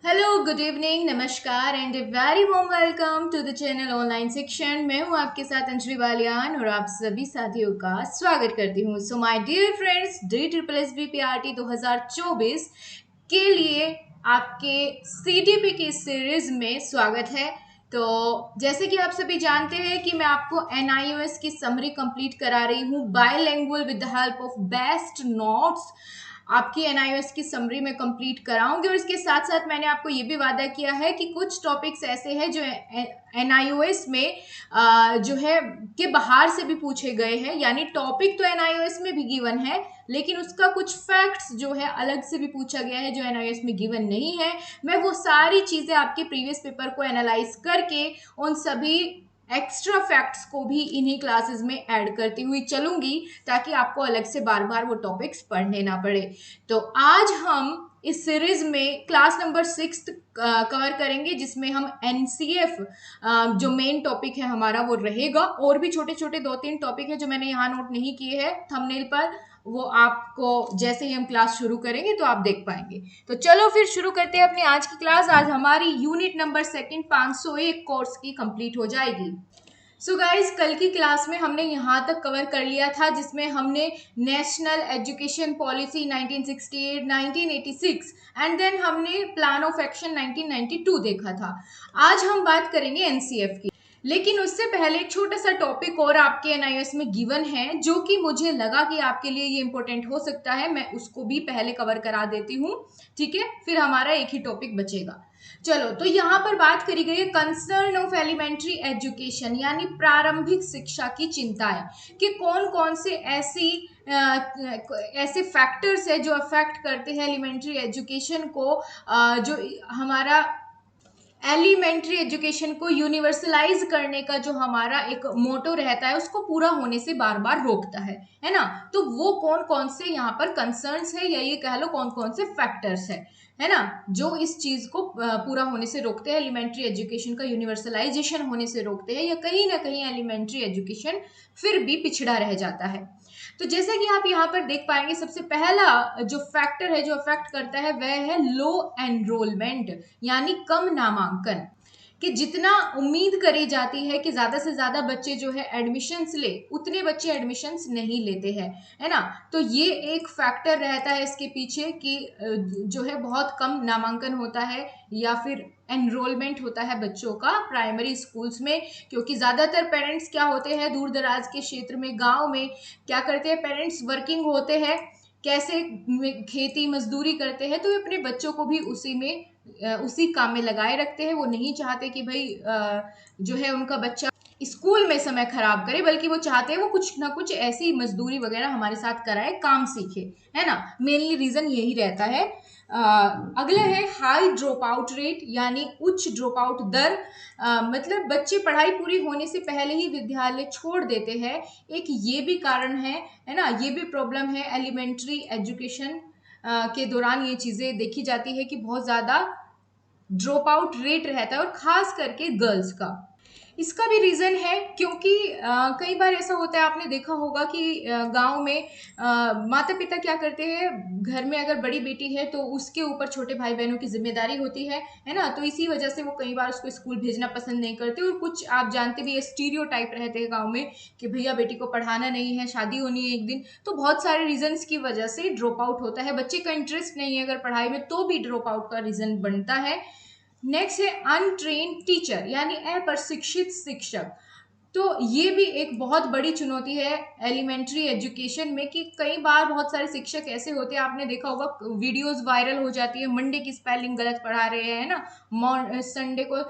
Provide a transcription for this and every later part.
Hello, good evening, नमस्कार and very warm welcome to the channel online section. मैं हूं आपके साथ अंजलि बालियान और आप सभी साथियों का स्वागत करती हूं। So my dear friends, DSSB PRT 2024 के लिए आपके CDP की सीरीज में स्वागत है। तो जैसे कि आप सभी जानते हैं कि मैं आपको NIOS की समरी कंप्लीट करा रही हूँ by language with the help of best notes. आपकी NIOS की समरी में कंप्लीट कराऊंगी और इसके साथ साथ मैंने आपको ये भी वादा किया है कि कुछ टॉपिक्स ऐसे हैं जो NIOS में जो है के बाहर से भी पूछे गए हैं। यानी टॉपिक तो NIOS में भी गिवन है, लेकिन उसका कुछ फैक्ट्स जो है अलग से भी पूछा गया है जो NIOS में गिवन नहीं है। मैं वो सारी चीजें आपके प्रीवियस पेपर को एनालाइज करके उन सभी एक्स्ट्रा फैक्ट्स को भी इन्हीं क्लासेस में ऐड करती हुई चलूंगी, ताकि आपको अलग से बार बार वो टॉपिक्स पढ़ने ना पड़े। तो आज हम इस सीरीज में क्लास नंबर 6 कवर करेंगे, जिसमें हम NCF जो मेन टॉपिक है हमारा वो रहेगा। और भी छोटे छोटे 2-3 टॉपिक है जो मैंने यहाँ नोट नहीं किए हैं थंबनेल पर, वो आपको जैसे ही हम क्लास शुरू करेंगे तो आप देख पाएंगे। तो चलो फिर शुरू करते हैं अपनी आज की क्लास। आज हमारी यूनिट नंबर 2 501 कोर्स की कंप्लीट हो जाएगी। सो गाइज, कल की क्लास में हमने यहाँ तक कवर कर लिया था, जिसमें हमने national education policy 1968, 1986 and then हमने प्लान ऑफ एक्शन 1992 देखा था। आज हम बात करेंगे NCF की, लेकिन उससे पहले एक छोटा सा टॉपिक और आपके NIOS में गिवन है जो कि मुझे लगा कि आपके लिए ये इंपॉर्टेंट हो सकता है। मैं उसको भी पहले कवर करा देती हूँ, ठीक है? फिर हमारा एक ही टॉपिक बचेगा। चलो, तो यहाँ पर बात करी गई है कंसर्न ऑफ एलिमेंट्री एजुकेशन, यानी प्रारंभिक शिक्षा की चिंताएं, कि कौन कौन से ऐसे फैक्टर्स है जो अफेक्ट करते हैं एलिमेंट्री एजुकेशन को, जो हमारा एलिमेंट्री एजुकेशन को यूनिवर्सलाइज करने का जो हमारा एक मोटो रहता है उसको पूरा होने से बार बार रोकता है ना। तो वो कौन कौन से यहाँ पर कंसर्न्स है, या ये कह लो कौन कौन से फैक्टर्स है ना, जो इस चीज को पूरा होने से रोकते हैं, एलिमेंट्री एजुकेशन का यूनिवर्सलाइजेशन होने से रोकते हैं, या कहीं ना कहीं एलिमेंट्री एजुकेशन फिर भी पिछड़ा रह जाता है। तो जैसे कि आप यहाँ पर देख पाएंगे, सबसे पहला जो फैक्टर है जो अफेक्ट करता है वह है लो एनरोलमेंट, यानी कम नामांकन। कि जितना उम्मीद करी जाती है कि ज्यादा से ज्यादा बच्चे जो है एडमिशन्स ले, उतने बच्चे एडमिशन्स नहीं लेते हैं, है ना। तो ये एक फैक्टर रहता है इसके पीछे कि जो है बहुत कम नामांकन होता है या फिर एनरोलमेंट होता है बच्चों का प्राइमरी स्कूल्स में। क्योंकि ज्यादातर पेरेंट्स क्या होते हैं, दूर दराज के क्षेत्र में, गांव में क्या करते हैं, पेरेंट्स वर्किंग होते हैं, कैसे खेती मजदूरी करते हैं, तो वे अपने बच्चों को भी उसी में उसी काम में लगाए रखते हैं। वो नहीं चाहते कि भाई जो है उनका बच्चा स्कूल में समय खराब करे, बल्कि वो चाहते हैं वो कुछ ना कुछ ऐसी मजदूरी वगैरह हमारे साथ कराए, काम सीखे, है ना। मेनली रीजन यही रहता है। अगला है हाई ड्रॉप आउट रेट, यानी उच्च ड्रॉप आउट दर। मतलब बच्चे पढ़ाई पूरी होने से पहले ही विद्यालय छोड़ देते हैं। एक ये भी कारण है ना, ये भी प्रॉब्लम है। एलिमेंट्री एजुकेशन के दौरान ये चीजें देखी जाती है कि बहुत ज्यादा ड्रॉप आउट रेट रहता है, और खास करके गर्ल्स का। इसका भी रीजन है क्योंकि कई बार ऐसा होता है, आपने देखा होगा कि गांव में माता पिता क्या करते हैं, घर में अगर बड़ी बेटी है तो उसके ऊपर छोटे भाई बहनों की जिम्मेदारी होती है ना। तो इसी वजह से वो कई बार उसको स्कूल भेजना पसंद नहीं करते, और कुछ आप जानते भी स्टीरियोटाइप रहते हैं गाँव में कि भैया बेटी को पढ़ाना नहीं है, शादी होनी है एक दिन। तो बहुत सारे रीजन्स की वजह से ड्रॉप आउट होता है, बच्चे का इंटरेस्ट नहीं है अगर पढ़ाई में, तो भी ड्रॉप आउट का रीजन बनता है। नेक्स्ट है अनट्रेन्ड टीचर, यानी अप्रशिक्षित शिक्षक। तो ये भी एक बहुत बड़ी चुनौती है एलिमेंट्री एजुकेशन में, कि कई बार बहुत सारे शिक्षक ऐसे होते हैं, आपने देखा होगा वीडियोस वायरल हो जाती है, मंडे की स्पेलिंग गलत पढ़ा रहे हैं ना, संडे को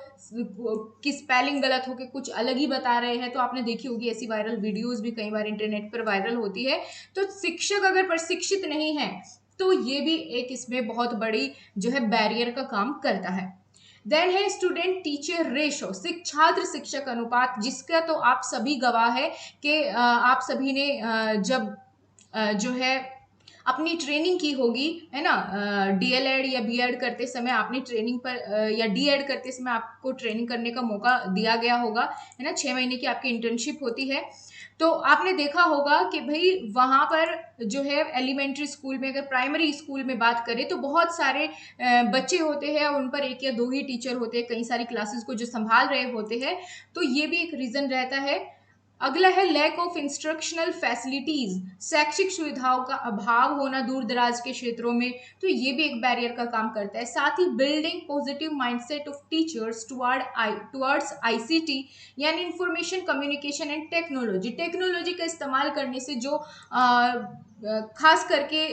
की स्पेलिंग गलत होके कुछ अलग ही बता रहे हैं। तो आपने देखी होगी ऐसी वायरल वीडियोस भी कई बार इंटरनेट पर वायरल होती है। तो शिक्षक अगर प्रशिक्षित नहीं है तो ये भी एक इसमें बहुत बड़ी जो है बैरियर का काम करता है। देन है स्टूडेंट टीचर रेशो, छात्र शिक्षक अनुपात, जिसका तो आप सभी गवाह है कि आप सभी ने जब जो है अपनी ट्रेनिंग की होगी, है ना, DLED या BEd करते समय आपने ट्रेनिंग पर या DEd करते समय आपको ट्रेनिंग करने का मौका दिया गया होगा, है ना। 6 महीने की आपकी इंटर्नशिप होती है। तो आपने देखा होगा कि भाई वहाँ पर जो है एलिमेंट्री स्कूल में, अगर प्राइमरी स्कूल में बात करें तो बहुत सारे बच्चे होते हैं, उन पर एक या दो ही टीचर होते हैं कई सारी क्लासेस को जो संभाल रहे होते हैं, तो ये भी एक रीजन रहता है। अगला है लैक ऑफ इंस्ट्रक्शनल फैसिलिटीज, शैक्षिक सुविधाओं का अभाव होना दूर दराज के क्षेत्रों में, तो ये भी एक बैरियर का काम करता है। साथ ही building positive mindset of teachers towards ICT, यानी information communication and technology, technology का इस्तेमाल करने से जो खास करके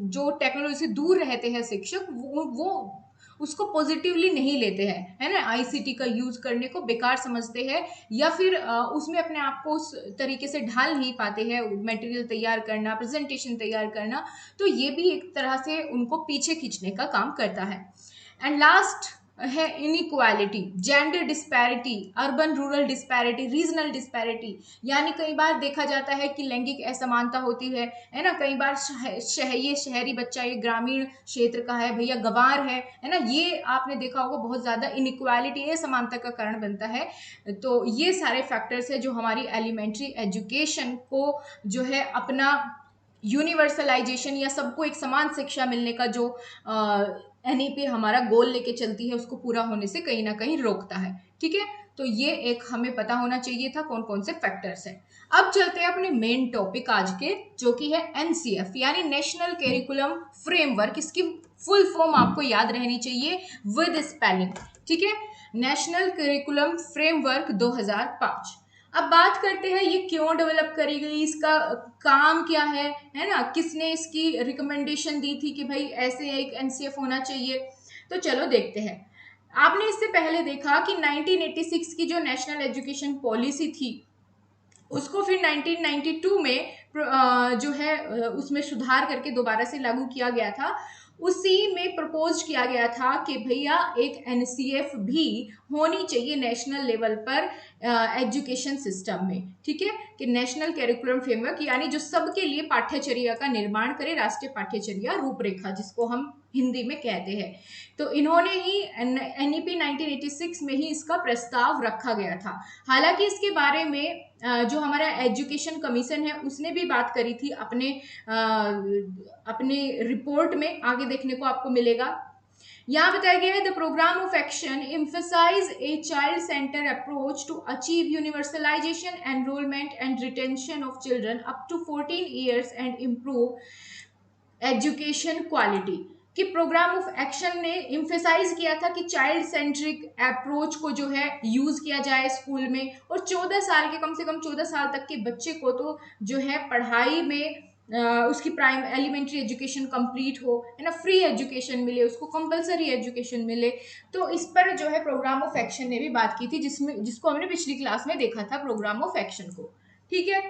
जो टेक्नोलॉजी से दूर रहते हैं शिक्षक, वो उसको पॉजिटिवली नहीं लेते हैं, है ना, आईसीटी का यूज करने को बेकार समझते हैं, या फिर उसमें अपने आप को उस तरीके से ढाल नहीं पाते हैं, मटेरियल तैयार करना, प्रेजेंटेशन तैयार करना, तो ये भी एक तरह से उनको पीछे खींचने का काम करता है। एंड लास्ट है inequality, gender disparity, urban rural disparity, regional disparity, यानी कई बार देखा जाता है कि लैंगिक असमानता होती है ना, कई बार ये शहरी बच्चा ये ग्रामीण क्षेत्र का है भैया, गंवार है ना, ये आपने देखा होगा बहुत ज्यादा इनइक्वालिटी, असमानता का कारण बनता है। तो ये सारे फैक्टर्स है जो हमारी एलिमेंट्री एजुकेशन को जो है अपना यूनिवर्सलाइजेशन या सबको एक समान शिक्षा मिलने का जो एनईपी हमारा गोल लेके चलती है, उसको पूरा होने से कहीं ना कहीं रोकता है। ठीक है, तो ये एक हमें पता होना चाहिए था कौन कौन से फैक्टर्स हैं। अब चलते हैं अपने मेन टॉपिक आज के, जो कि है एनसीएफ यानी नेशनल करिकुलम फ्रेमवर्क। इसकी फुल फॉर्म आपको याद रहनी चाहिए विद स्पेलिंग। ठीक है, नेशनल करिकुलम फ्रेमवर्क 2005। अब बात करते हैं ये क्यों डेवलप करी गई, इसका काम क्या है ना, किसने इसकी रिकमेंडेशन दी थी कि भाई ऐसे एक एनसीएफ होना चाहिए। तो चलो देखते हैं। आपने इससे पहले देखा कि 1986 की जो नेशनल एजुकेशन पॉलिसी थी, उसको फिर 1992 में जो है उसमें सुधार करके दोबारा से लागू किया गया था। उसी में प्रपोज किया गया था कि भैया एक एनसीएफ भी होनी चाहिए नेशनल लेवल पर एजुकेशन सिस्टम में। ठीक है, कि नेशनल करिकुलम फ्रेमवर्क यानी जो सबके लिए पाठ्यचर्या का निर्माण करे, राष्ट्रीय पाठ्यचर्या रूपरेखा जिसको हम हिंदी में कहते हैं। तो इन्होंने ही एनईपी 1986 में ही इसका प्रस्ताव रखा गया था। हालांकि इसके बारे में जो हमारा एजुकेशन कमीशन है उसने भी बात करी थी अपने रिपोर्ट में, आगे देखने को आपको मिलेगा। यहाँ बताया गया है the programme of action emphasise a child centre approach to achieve universalisation, enrolment and retention of children up to 14 years and improve education quality. कि प्रोग्राम ऑफ एक्शन ने इम्फेसाइज किया था कि चाइल्ड सेंट्रिक अप्रोच को जो है use किया जाए स्कूल में, और 14 साल के, कम से कम 14 साल तक के बच्चे को तो जो है पढ़ाई में उसकी प्राइम एलिमेंट्री एजुकेशन कंप्लीट हो, है ना, फ्री एजुकेशन मिले उसको, कंपलसरी एजुकेशन मिले। तो इस पर जो है प्रोग्राम ऑफ एक्शन ने भी बात की थी, जिसको हमने पिछली क्लास में देखा था प्रोग्राम ऑफ एक्शन को। ठीक है,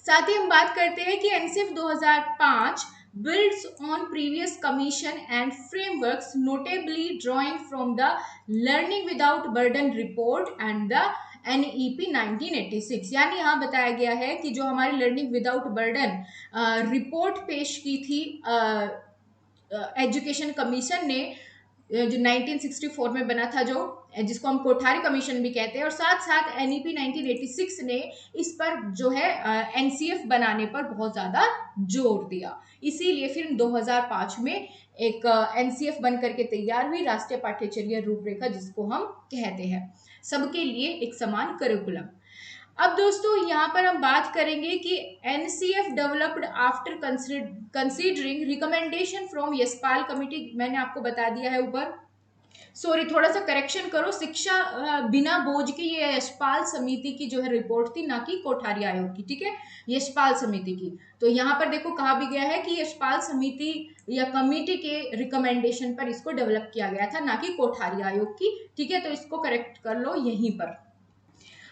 साथ ही हम बात करते हैं कि NCF 2005 builds on previous commission and frameworks, notably drawing from the learning without burden report and the NEP 1986। यानी यहाँ बताया गया है कि जो हमारी लर्निंग विदाउट बर्डन रिपोर्ट पेश की थी एजुकेशन कमीशन ने, जो 1964 में बना था, जो जिसको हम कोठारी कमीशन भी कहते हैं, और साथ साथ एनईपी 1986 ने इस पर जो है एनसीएफ बनाने पर बहुत ज़्यादा जोर दिया। इसीलिए फिर 2005 में एक एनसीएफ बन करके तैयार हुई, राष्ट्रीय पाठ्यचर्या रूपरेखा जिसको हम कहते हैं, सबके लिए एक समान करिकुलम। अब दोस्तों यहाँ पर हम बात करेंगे कि NCF developed after considering recommendation from Yashpal committee. मैंने आपको बता दिया है ऊपर, सॉरी थोड़ा सा करेक्शन करो, शिक्षा बिना बोझ की ये यशपाल समिति की जो है रिपोर्ट थी, ना कि कोठारी आयोग की। ठीक है, यशपाल समिति की। तो यहाँ पर देखो कहा भी गया है कि यशपाल समिति या कमिटी के रिकमेंडेशन पर इसको डेवलप किया गया था, ना कि कोठारी आयोग की। ठीक है, तो इसको करेक्ट कर लो यहीं पर।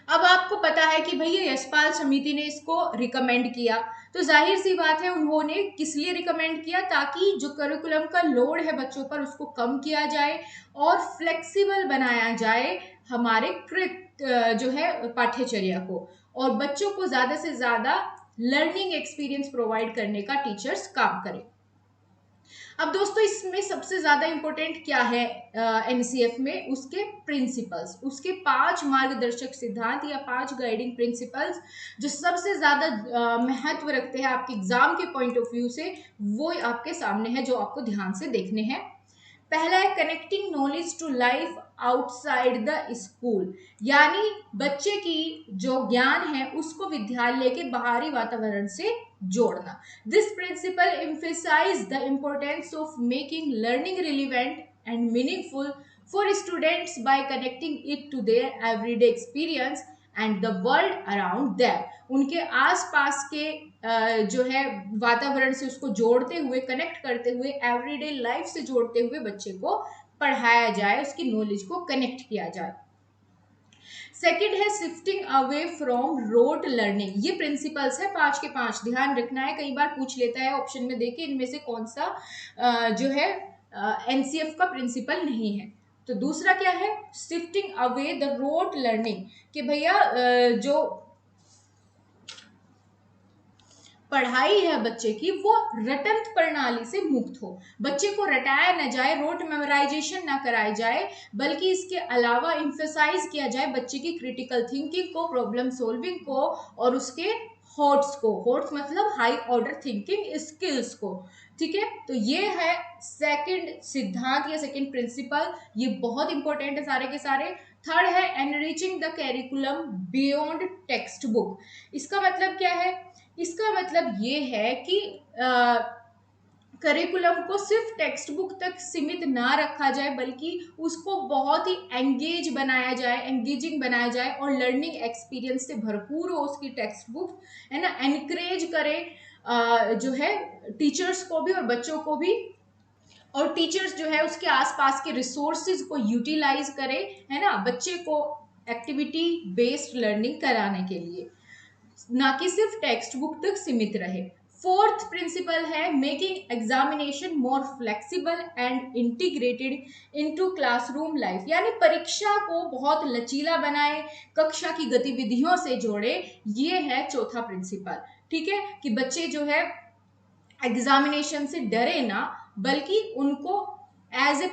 अब आपको पता है कि भैया यशपाल समिति ने इसको रिकमेंड किया, तो जाहिर सी बात है उन्होंने किस लिए रिकमेंड किया, ताकि जो करिकुलम का लोड है बच्चों पर उसको कम किया जाए और फ्लेक्सिबल बनाया जाए हमारे जो है पाठ्यचर्या को, और बच्चों को ज़्यादा से ज़्यादा लर्निंग एक्सपीरियंस प्रोवाइड करने का टीचर्स काम करें। अब दोस्तों इसमें सबसे ज्यादा इंपॉर्टेंट क्या है एनसीएफ में, उसके प्रिंसिपल्स, उसके 5 मार्गदर्शक सिद्धांत या 5 गाइडिंग प्रिंसिपल्स जो सबसे ज्यादा महत्व रखते हैं आपके एग्जाम के पॉइंट ऑफ व्यू से, वो आपके सामने है जो आपको ध्यान से देखने हैं। पहला है connecting knowledge to life outside the school, यानी बच्चे की जो ज्ञान है उसको विद्यालय के बाहरी वातावरण से जोड़ना। This principle emphasise the importance of making learning relevant and meaningful for students by connecting it to their everyday experience and the world around them. उनके आसपास के जो है वातावरण से उसको जोड़ते हुए, कनेक्ट करते हुए, एवरीडे लाइफ से जोड़ते हुए बच्चे को पढ़ाया जाए, उसकी नॉलेज को कनेक्ट किया जाए। सेकेंड है shifting away from rote learning. ये प्रिंसिपल्स है 5 के 5, ध्यान रखना है, कई बार पूछ लेता है ऑप्शन में देके इनमें से कौन सा जो है एनसीएफ का प्रिंसिपल नहीं है। तो दूसरा क्या है, shifting away the rote learning, कि भैया जो पढ़ाई है बच्चे की वो रटंत प्रणाली से मुक्त हो, बच्चे को रटाया न जाए, रोट मेमोराइजेशन ना कराई जाए, बल्कि इसके अलावा इम्फेसाइज किया जाए बच्चे की क्रिटिकल थिंकिंग को, प्रॉब्लम सॉल्विंग को और उसके हॉट्स को, हॉट्स मतलब हाई ऑर्डर थिंकिंग स्किल्स को। ठीक है, तो ये है सेकंड सिद्धांत या सेकंड प्रिंसिपल, ये बहुत इंपॉर्टेंट है सारे के सारे। थर्ड है enriching the curriculum beyond text book. इसका मतलब क्या है, इसका मतलब ये है कि करिकुलम को सिर्फ टेक्स्ट बुक तक सीमित ना रखा जाए, बल्कि उसको बहुत ही एंगेज बनाया जाए, एंगेजिंग बनाया जाए और लर्निंग एक्सपीरियंस से भरपूर हो उसकी टेक्स्ट बुक, है ना। एनकरेज करे जो है टीचर्स को भी और बच्चों को भी, और टीचर्स जो है उसके आसपास के रिसोर्सेज को यूटिलाइज करे, है ना, बच्चे को एक्टिविटी बेस्ड लर्निंग कराने के लिए, ना कि सिर्फ टेक्स्ट बुक तक सीमित रहे। फोर्थ प्रिंसिपल है making examination more flexible and integrated into classroom life, यानी परीक्षा को बहुत लचीला बनाए, कक्षा की गतिविधियों से जोड़े, ये है चौथा प्रिंसिपल। ठीक है, कि बच्चे जो है एग्जामिनेशन से डरे ना, बल्कि उनको एज ए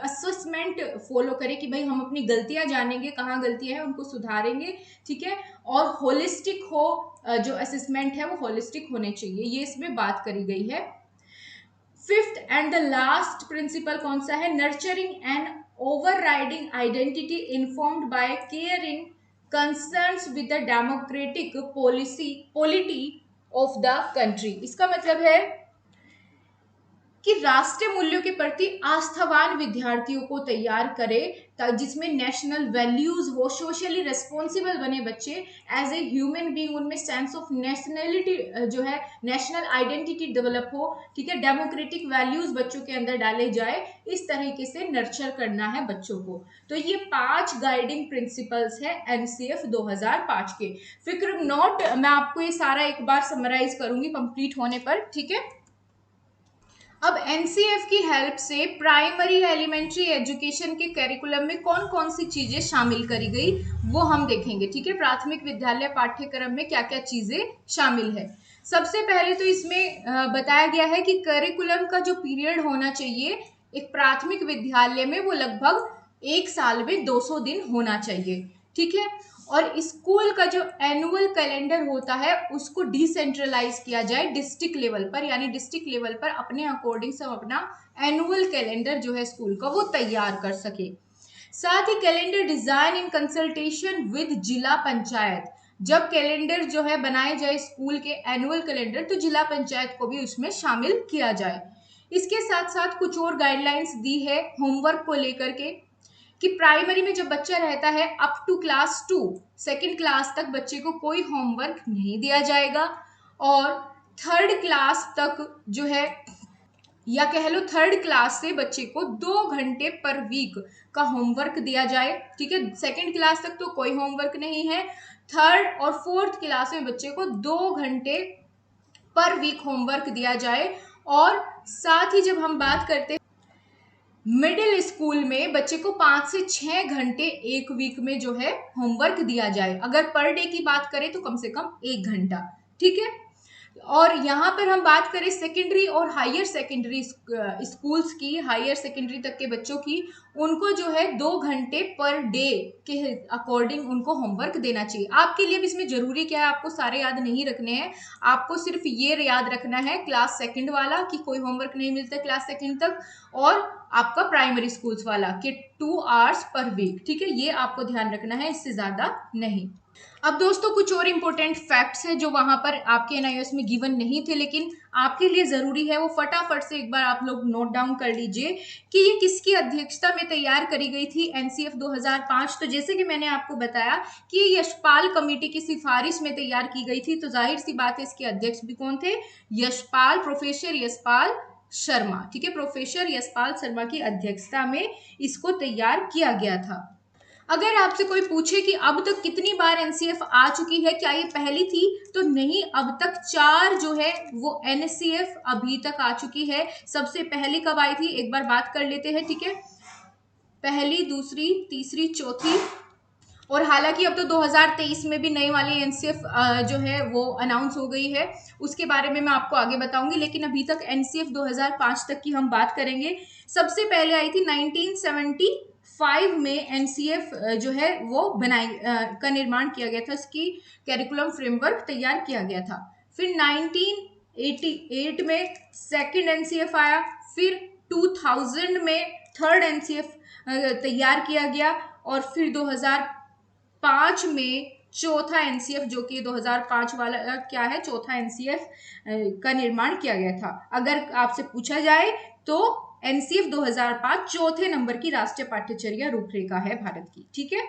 असेसमेंट फॉलो करें कि भाई हम अपनी गलतियां जानेंगे, कहाँ गलतियां हैं उनको सुधारेंगे। ठीक है, और होलिस्टिक हो, जो असेसमेंट है वो होलिस्टिक होने चाहिए, ये इसमें बात करी गई है। Fifth and the last principle कौन सा है, nurturing and overriding identity informed by caring concerns with the democratic polity of the country. इसका मतलब है कि राष्ट्रीय मूल्यों के प्रति आस्थावान विद्यार्थियों को तैयार करे, जिसमें नेशनल वैल्यूज हो, सोशली रेस्पॉन्सिबल बने बच्चे, एज ए ह्यूमन बीइंग उनमें सेंस ऑफ नेशनलिटी जो है, नेशनल आइडेंटिटी डेवलप हो। ठीक है, डेमोक्रेटिक वैल्यूज बच्चों के अंदर डाले जाए, इस तरीके से नर्चर करना है बच्चों को। तो ये 5 गाइडिंग प्रिंसिपल्स है एनसीएफ 2005 के। फिक्र नोट, मैं आपको ये सारा एक बार समराइज करूंगी कंप्लीट होने पर। ठीक है, अब एनसीएफ की हेल्प से प्राइमरी एलिमेंट्री एजुकेशन के करिकुलम में कौन कौन सी चीजें शामिल करी गई वो हम देखेंगे। ठीक है, प्राथमिक विद्यालय पाठ्यक्रम में क्या क्या चीजें शामिल है। सबसे पहले तो इसमें बताया गया है कि करिकुलम का जो पीरियड होना चाहिए एक प्राथमिक विद्यालय में वो लगभग 1 साल में 200 दिन होना चाहिए। ठीक है, और स्कूल का जो एनुअल कैलेंडर होता है उसको डिसेंट्रलाइज किया जाए डिस्ट्रिक्ट लेवल पर, यानी डिस्ट्रिक्ट लेवल पर अपने अकॉर्डिंग से अपना एनुअल कैलेंडर जो है स्कूल का वो तैयार कर सके। साथ ही calendar design in consultation with जिला पंचायत, जब कैलेंडर जो है बनाए जाए स्कूल के एनुअल कैलेंडर, तो जिला पंचायत को भी उसमें शामिल किया जाए। इसके साथ साथ कुछ और गाइडलाइंस दी है होमवर्क को लेकर के, कि प्राइमरी में जब बच्चा रहता है up to class 2, second class तक बच्चे को कोई होमवर्क नहीं दिया जाएगा, और थर्ड क्लास तक जो है, या कह लो थर्ड क्लास से बच्चे को 2 घंटे पर वीक का होमवर्क दिया जाए। ठीक है, सेकेंड क्लास तक तो कोई होमवर्क नहीं है, थर्ड और फोर्थ क्लास में बच्चे को 2 घंटे पर वीक होमवर्क दिया जाए। और साथ ही जब हम बात करते मिडिल स्कूल में बच्चे को 5 से 6 घंटे एक वीक में जो है होमवर्क दिया जाए, अगर पर डे की बात करें तो कम से कम 1 घंटा। ठीक है, और यहाँ पर हम बात करें सेकेंडरी और हायर सेकेंडरी स्कूल्स की, हायर सेकेंडरी तक के बच्चों की, उनको जो है 2 घंटे पर डे के अकॉर्डिंग उनको होमवर्क देना चाहिए। आपके लिए भी इसमें जरूरी क्या है, आपको सारे याद नहीं रखने हैं, आपको सिर्फ ये याद रखना है क्लास सेकंड वाला कि कोई होमवर्क नहीं मिलता क्लास सेकंड तक, और आपका प्राइमरी स्कूल्स वाला कि 2 आवर्स पर वीक, ठीक है, ये आपको ध्यान रखना है, इससे ज्यादा नहीं। अब दोस्तों कुछ और इंपॉर्टेंट फैक्ट्स हैं जो वहां पर आपके एनआईओएस में गिवन नहीं थे लेकिन आपके लिए जरूरी है, वो फटाफट से एक बार आप लोग नोट डाउन कर लीजिए कि ये किसकी अध्यक्षता में तैयार करी गई थी एनसीएफ 2005। तो जैसे कि मैंने आपको बताया कि ये यशपाल कमेटी की सिफारिश में तैयार की गई थी, तो जाहिर सी बात है इसके अध्यक्ष भी कौन थे, यशपाल, प्रोफेसर यशपाल शर्मा, ठीक है, प्रोफेसर यशपाल शर्मा की अध्यक्षता में इसको तैयार किया गया था। अगर आपसे कोई पूछे कि अब तक कितनी बार एनसीएफ आ चुकी है, क्या ये पहली थी, तो नहीं, अब तक 4 जो है वो एनसीएफ अभी तक आ चुकी है। सबसे पहली कब आई थी एक बार बात कर लेते हैं, ठीक है, पहली, दूसरी, तीसरी, चौथी, और हालांकि अब तो 2023 में भी नई वाली एनसीएफ जो है वो अनाउंस हो गई है, उसके बारे में मैं आपको आगे बताऊंगी, लेकिन अभी तक एनसीएफ 2005 तक की हम बात करेंगे। सबसे पहले आई थी 1975 में एनसीएफ जो है वो बनाई का निर्माण किया गया था, इसकी कैरिकुलम फ्रेमवर्क तैयार किया गया था। फिर 1988 में सेकंड एनसीएफ आया, फिर 2000 में थर्ड एनसीएफ तैयार किया गया, और फिर 2005 में चौथा एनसीएफ जो कि 2005 वाला क्या है, चौथा एनसीएफ का निर्माण किया गया था। अगर आपसे पूछा जाए तो एनसीएफ 2005 चौथे नंबर की राष्ट्रीय पाठ्यचर्या रूपरेखा है भारत की, ठीक है।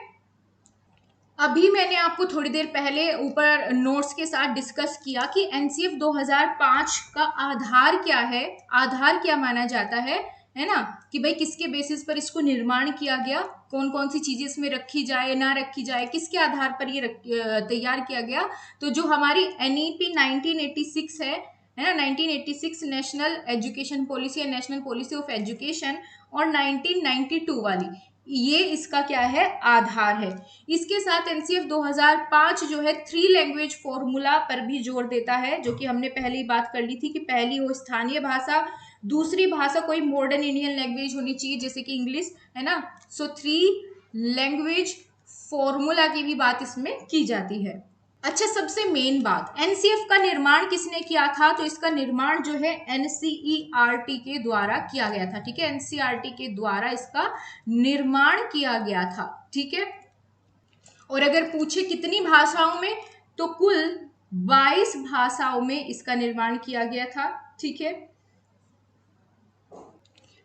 अभी मैंने आपको थोड़ी देर पहले ऊपर नोट्स के साथ डिस्कस किया कि एनसीएफ 2005 का आधार क्या है, आधार क्या माना जाता है ना, कि भाई किसके बेसिस पर इसको निर्माण किया गया, कौन कौन सी चीजें इसमें रखी जाए ना रखी जाए, किसके आधार पर ये तैयार किया गया। तो जो हमारी एनईपी 1986 है ना, 1986 नेशनल एजुकेशन पॉलिसी या नेशनल पॉलिसी ऑफ एजुकेशन, और 1992 वाली, ये इसका क्या है, आधार है। इसके साथ एनसीएफ 2005 जो है 3 लैंग्वेज फॉर्मूला पर भी जोर देता है, जो कि हमने पहले ही बात कर ली थी कि पहली हो स्थानीय भाषा, दूसरी भाषा कोई मॉडर्न इंडियन लैंग्वेज होनी चाहिए जैसे कि इंग्लिश, है ना। सो 3 लैंग्वेज फॉर्मूला की भी बात इसमें की जाती है। अच्छा, सबसे मेन बात, एनसीएफ का निर्माण किसने किया था, तो इसका निर्माण जो है एनसीईआरटी के द्वारा किया गया था, ठीक है, एनसीईआरटी के द्वारा इसका निर्माण किया गया था, ठीक है। और अगर पूछे कितनी भाषाओं में, तो कुल 22 भाषाओं में इसका निर्माण किया गया था, ठीक है।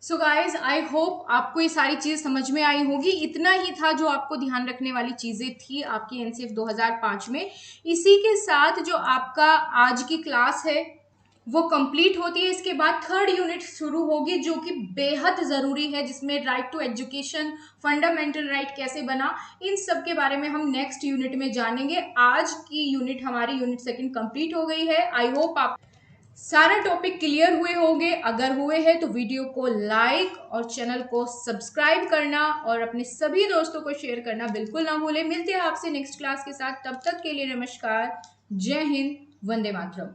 सो गाइज, आई होप आपको ये सारी चीज समझ में आई होगी। इतना ही था जो आपको ध्यान रखने वाली चीजें थी आपकी एनसीएफ 2005 में। इसी के साथ जो आपका आज की क्लास है वो कंप्लीट होती है। इसके बाद थर्ड यूनिट शुरू होगी जो कि बेहद जरूरी है, जिसमें right to education, fundamental right कैसे बना, इन सब के बारे में हम नेक्स्ट यूनिट में जानेंगे। आज की यूनिट हमारी यूनिट सेकंड कंप्लीट हो गई है। आई होप आप सारा टॉपिक क्लियर हुए होंगे। अगर हुए हैं तो वीडियो को लाइक और चैनल को सब्सक्राइब करना और अपने सभी दोस्तों को शेयर करना बिल्कुल ना भूलें। मिलते हैं आपसे नेक्स्ट क्लास के साथ, तब तक के लिए नमस्कार, जय हिंद, वंदे मातरम।